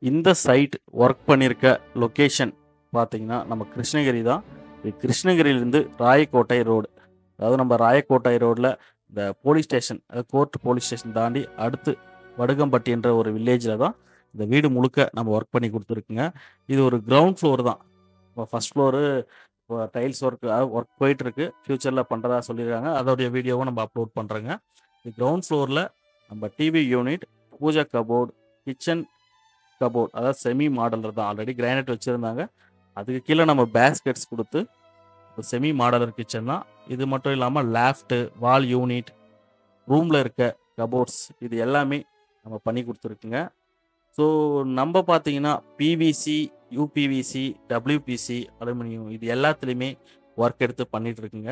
இந்த side work பண்ணியிருக்க location பார்த்தீங்கன்னா நம்ம கிருஷ்ணகிரி தான். இது கிருஷ்ணகிரியிலேருந்து ராயக்கோட்டை ரோடு. அதாவது நம்ம ராயக்கோட்டை ரோட்டில் இந்த போலீஸ் ஸ்டேஷன், அதாவது கோர்ட் போலீஸ் ஸ்டேஷன் தாண்டி அடுத்து வடுகம்பட்டி என்ற ஒரு வில்லேஜில் தான் இந்த வீடு முழுக்க நம்ம ஒர்க் பண்ணி கொடுத்துருக்குங்க. இது ஒரு கிரவுண்ட் ஃப்ளோர் தான். இப்போ ஃபஸ்ட் ஃப்ளோரு டைல்ஸ் ஒர்க் போயிட்டுருக்கு. ஃப்யூச்சரில் பண்ணுறதா சொல்லியிருக்காங்க. அதோடைய வீடியோவும் நம்ம அப்லோட் பண்ணுறோங்க. இது கிரவுண்ட் ஃப்ளோரில் நம்ம TV unit, pooja cupboard, kitchen cupboard, அதாவது செமி மாடலர் தான். ஆல்ரெடி கிரானைட் வச்சுருந்தாங்க. அதுக்கு கீழே நம்ம பேஸ்கெட்ஸ் கொடுத்து செமி மாடலர் கிச்சன் தான். இது மட்டும் இல்லாமல் லேஃப்ட்டு, வால் யூனிட், ரூமில் இருக்க கபோர்ட்ஸ் இது எல்லாமே நம்ம பண்ணி கொடுத்துருக்குங்க. ஸோ நம்ம பார்த்தீங்கன்னா பிவிசி, யூபிவிசி, டபிள்யூபிசி, அலுமினியம் இது எல்லாத்துலேயுமே ஒர்க் எடுத்து பண்ணிட்டு இருக்குங்க.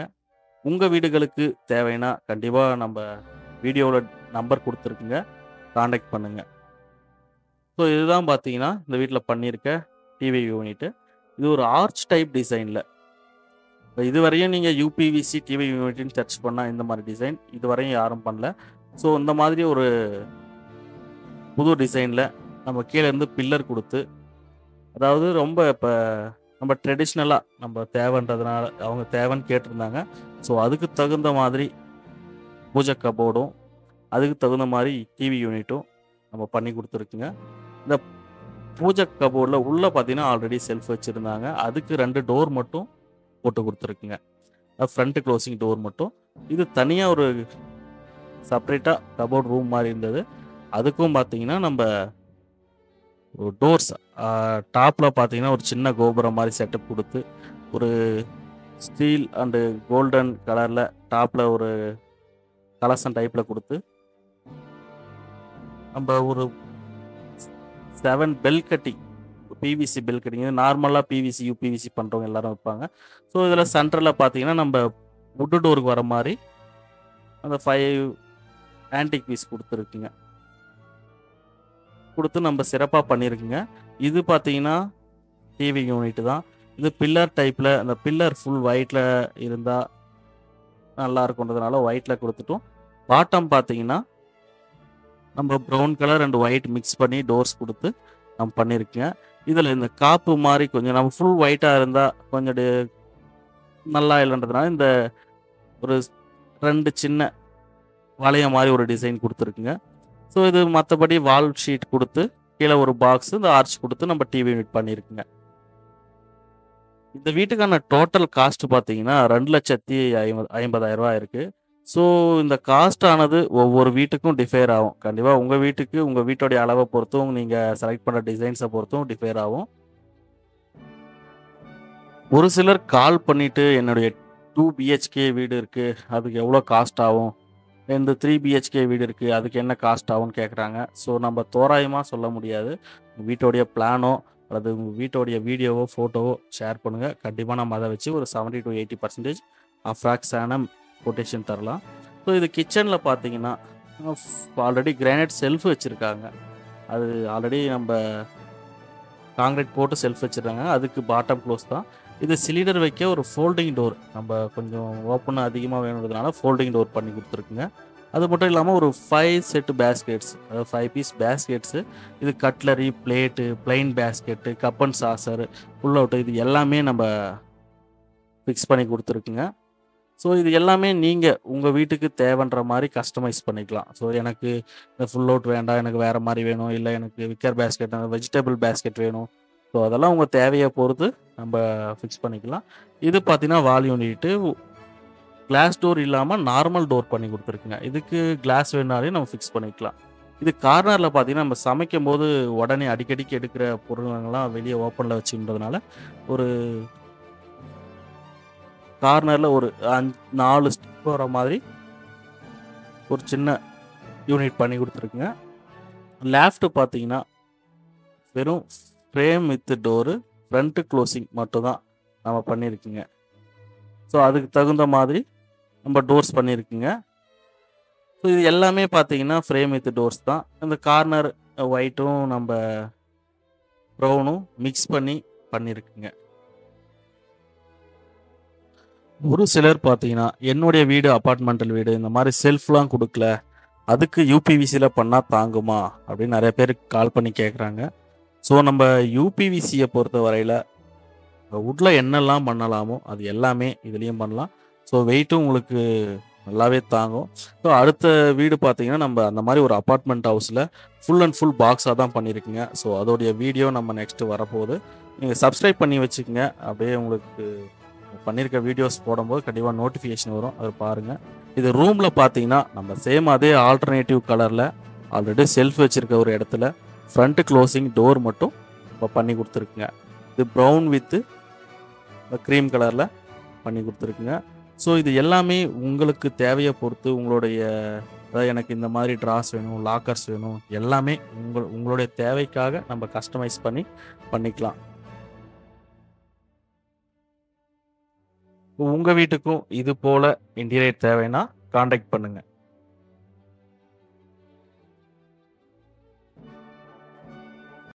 உங்கள் வீடுகளுக்கு தேவைன்னா கண்டிப்பாக நம்ம வீடியோவில் நம்பர் கொடுத்துருக்குங்க, காண்டாக்ட் பண்ணுங்கள். ஸோ இதுதான் பார்த்தீங்கன்னா இந்த வீட்டில் பண்ணியிருக்க டிவி யூனிட்டு. இது ஒரு ஆர்ச் டைப் டிசைனில். இப்போ இதுவரையும் நீங்கள் யூபிவிசி டிவி யூனிட்னு சர்ச் பண்ணால் இந்த மாதிரி டிசைன் இதுவரையும் யாரும் பண்ணல. ஸோ இந்த மாதிரி ஒரு புது டிசைனில் நம்ம கீழே இருந்து பில்லர் கொடுத்து, அதாவது ரொம்ப இப்போ நம்ம ட்ரெடிஷ்னலாக நம்ம தேவைன்றதுனால அவங்க தேவைன்னு கேட்டிருந்தாங்க. ஸோ அதுக்கு தகுந்த மாதிரி பூஜை கபோர்டும், அதுக்கு தகுந்த மாதிரி டிவி யூனிட்டும் நம்ம பண்ணி கொடுத்துருக்குங்க. இந்த பூஜை கபோர்டில் உள்ளே பார்த்தீங்கன்னா ஆல்ரெடி செல்ஃப் வச்சுருந்தாங்க. அதுக்கு 2 டோர் மட்டும் போட்டு கொடுத்துருக்குங்க. ஃப்ரண்ட் க்ளோசிங் டோர் மட்டும். இது தனியாக ஒரு செப்பரேட்டாக கபோர்ட் ரூம் மாதிரி இருந்தது. அதுக்கும் பார்த்தீங்கன்னா நம்ம டோர்ஸ் டாப்பில் பார்த்தீங்கன்னா ஒரு சின்ன கோபுரம் மாதிரி செட்டப் கொடுத்து, ஒரு ஸ்டீல் அண்டு கோல்டன் கலரில் டாப்பில் ஒரு கலசம் டைப்பில் கொடுத்து, நம்ம ஒரு 7 bell cutting, PVC bell cutting, நார்மலாக பிவிசி யூபிவிசி பண்ணுறவங்க எல்லாரும் வைப்பாங்க. ஸோ இதில் சென்டரில் பார்த்தீங்கன்னா நம்ம வுட்டு டோருக்கு வர மாதிரி அந்த 5 ஆன்டிக் பீஸ் கொடுத்துருக்குங்க, கொடுத்து நம்ம சிறப்பாக பண்ணியிருக்குங்க. இது பார்த்தீங்கன்னா டிவி யூனிட் தான். இது பில்லர் டைப்பில், அந்த பில்லர் ஃபுல் ஒயிட்டில் இருந்தால் நல்லா இருக்குன்றதுனால ஒயிட்டில் கொடுத்துட்டோம். பாட்டம் பார்த்தீங்கன்னா நம்ம brown colour and white mix பண்ணி டோர்ஸ் கொடுத்து நம்ம பண்ணியிருக்குங்க. இதில் இந்த காப்பு மாதிரி கொஞ்சம் நம்ம ஃபுல் ஒயிட்டாக இருந்தால் கொஞ்சம் நல்லா இல்லைன்றதுனால இந்த ஒரு 2 சின்ன வளையம் மாதிரி ஒரு டிசைன் கொடுத்துருக்குங்க. ஸோ இது மற்றபடி வால் ஷீட் கொடுத்து கீழே ஒரு பாக்ஸ், இந்த ஆர்ச் கொடுத்து நம்ம டிவி யூனிட் பண்ணியிருக்குங்க. இந்த வீட்டுக்கான டோட்டல் காஸ்ட் பார்த்தீங்கன்னா 2,50,000 இருக்குது. ஸோ இந்த காஸ்ட் ஆனது ஒவ்வொரு வீட்டுக்கும் டிஃபேர் ஆகும். கண்டிப்பாக உங்கள் வீட்டுக்கு உங்கள் வீட்டோடைய அளவை பொறுத்தும், நீங்கள் செலக்ட் பண்ணுற டிசைன்ஸை பொறுத்தும் டிஃபேர் ஆகும். ஒரு சிலர் கால் பண்ணிவிட்டு என்னுடைய 2 பிஹெச்கே வீடு இருக்குது, அதுக்கு எவ்வளோ காஸ்ட் ஆகும், இந்த 3 பிஹெச்கே வீடு இருக்குது, அதுக்கு என்ன காஸ்ட் ஆகும்னு கேட்குறாங்க. ஸோ நம்ம தோராயமாக சொல்ல முடியாது. வீட்டோடைய பிளானோ அல்லது உங்கள் வீட்டோடைய வீடியோவோ ஃபோட்டோவோ ஷேர் பண்ணுங்கள். கண்டிப்பாக நம்ம அதை வச்சு ஒரு 70 to 80% அப்ராக்ஸான கொட்டேஷன் தரலாம். ஸோ இது கிச்சனில் பார்த்தீங்கன்னா ஆல்ரெடி கிரானைட் செல்ஃப் வச்சுருக்காங்க. அது ஆல்ரெடி நம்ம காங்கிரீட் போட்டு செல்ஃப் வச்சுருக்காங்க. அதுக்கு பாட்டம் க்ளோஸ் தான். இது சிலிண்டர் வைக்க ஒரு ஃபோல்டிங் டோர், நம்ம கொஞ்சம் ஓப்பன் அதிகமாக வேணுன்றதுனால ஃபோல்டிங் டோர் பண்ணி கொடுத்துருக்குங்க. அது மட்டும் இல்லாமல் ஒரு 5 செட்டு பேஸ்கெட்ஸ், அதாவது 5 பீஸ் பேஸ்கெட்ஸு. இது cutlery, plate, plain basket, cup and saucer, pull out இது எல்லாமே நம்ம ஃபிக்ஸ் பண்ணி கொடுத்துருக்குங்க. ஸோ இது எல்லாமே நீங்கள் உங்கள் வீட்டுக்கு தேவைன்ற மாதிரி கஸ்டமைஸ் பண்ணிக்கலாம். ஸோ எனக்கு இந்த ஃபுல் அவுட் வேண்டாம், எனக்கு வேறு மாதிரி வேணும், இல்லை எனக்கு விக்கர் பேஸ்கெட், வெஜிடபிள் பேஸ்கெட் வேணும். ஸோ அதெல்லாம் உங்கள் தேவையை பொறுத்து நம்ம ஃபிக்ஸ் பண்ணிக்கலாம். இது பார்த்தீங்கன்னா வால் யூனிட்டு கிளாஸ் டோர் இல்லாமல் நார்மல் டோர் பண்ணி கொடுத்துருக்குங்க. இதுக்கு கிளாஸ் வேணாலே நம்ம ஃபிக்ஸ் பண்ணிக்கலாம். இது கார்னரில் பார்த்தீங்கன்னா நம்ம சமைக்கும் போது உடனே அடிக்கடிக்கு எடுக்கிற பொருளுங்கள்லாம் வெளியே ஓப்பனில் வச்சுன்றதுனால ஒரு கார்னரில் ஒரு 4 ஸ்டெப் வர மாதிரி ஒரு சின்ன யூனிட் பண்ணி கொடுத்துருக்குங்க. லேஃப்ட்டு பார்த்தீங்கன்னா வெறும் frame with door, front closing மட்டும் தான் நம்ம பண்ணியிருக்குங்க. ஸோ அதுக்கு தகுந்த மாதிரி நம்ம டோர்ஸ் பண்ணியிருக்குங்க. ஸோ இது எல்லாமே பார்த்தீங்கன்னா ஃப்ரேம் வித் டோர்ஸ் தான். இந்த கார்னர் ஒயிட்டும் நம்ம ப்ரௌனும் மிக்ஸ் பண்ணி பண்ணியிருக்குங்க. ஒரு சிலர் பார்த்தீங்கன்னா என்னுடைய வீடு அப்பார்ட்மெண்டல் வீடு, இந்த மாதிரி செல்ஃப்லாம் கொடுக்கல, அதுக்கு யூபிவிசியில் பண்ணால் தாங்குமா அப்படின்னு நிறைய பேர் கால் பண்ணி கேட்குறாங்க. ஸோ நம்ம யூபிவிசியை பொறுத்த வரையில் வுட்டில் என்னெல்லாம் பண்ணலாமோ அது எல்லாமே இதுலேயும் பண்ணலாம். ஸோ வெயிட்டும் உங்களுக்கு நல்லாவே தாங்கும். ஸோ அடுத்த வீடு பார்த்தீங்கன்னா நம்ம அந்த மாதிரி ஒரு அப்பார்ட்மெண்ட் ஹவுஸில் ஃபுல் அண்ட் ஃபுல் பாக்ஸாக தான் பண்ணியிருக்குங்க. ஸோ அதோடைய வீடியோ நம்ம நெக்ஸ்ட்டு வரப்போகுது. நீங்கள் சப்ஸ்கிரைப் பண்ணி வச்சுக்கோங்க. அப்படியே உங்களுக்கு பண்ணியிருக்க வீடியோஸ் போடும்போது கண்டிப்பாக நோட்டிஃபிகேஷன் வரும், அதை பாருங்கள். இது ரூமில் பார்த்தீங்கன்னா நம்ம சேம் அதே ஆல்டர்னேட்டிவ் கலரில் ஆல்ரெடி செல்ஃப் வச்சுருக்க ஒரு இடத்துல ஃப்ரண்ட் க்ளோசிங் டோர் மட்டும் இப்போ பண்ணி கொடுத்துருக்குங்க. இது ப்ரௌன் வித்து க்ரீம் கலரில் பண்ணி கொடுத்துருக்குங்க. ஸோ இது எல்லாமே உங்களுக்கு தேவையை பொறுத்து உங்களுடைய, அதாவது எனக்கு இந்த மாதிரி ட்ராஸ் வேணும், லாக்கர்ஸ் வேணும், எல்லாமே உங்களுடைய தேவைக்காக நம்ம கஸ்டமைஸ் பண்ணிக்கலாம். உங்கள் வீட்டுக்கும் இது போல் இன்டீரியர் தேவைன்னா காண்டாக்ட் பண்ணுங்கள்.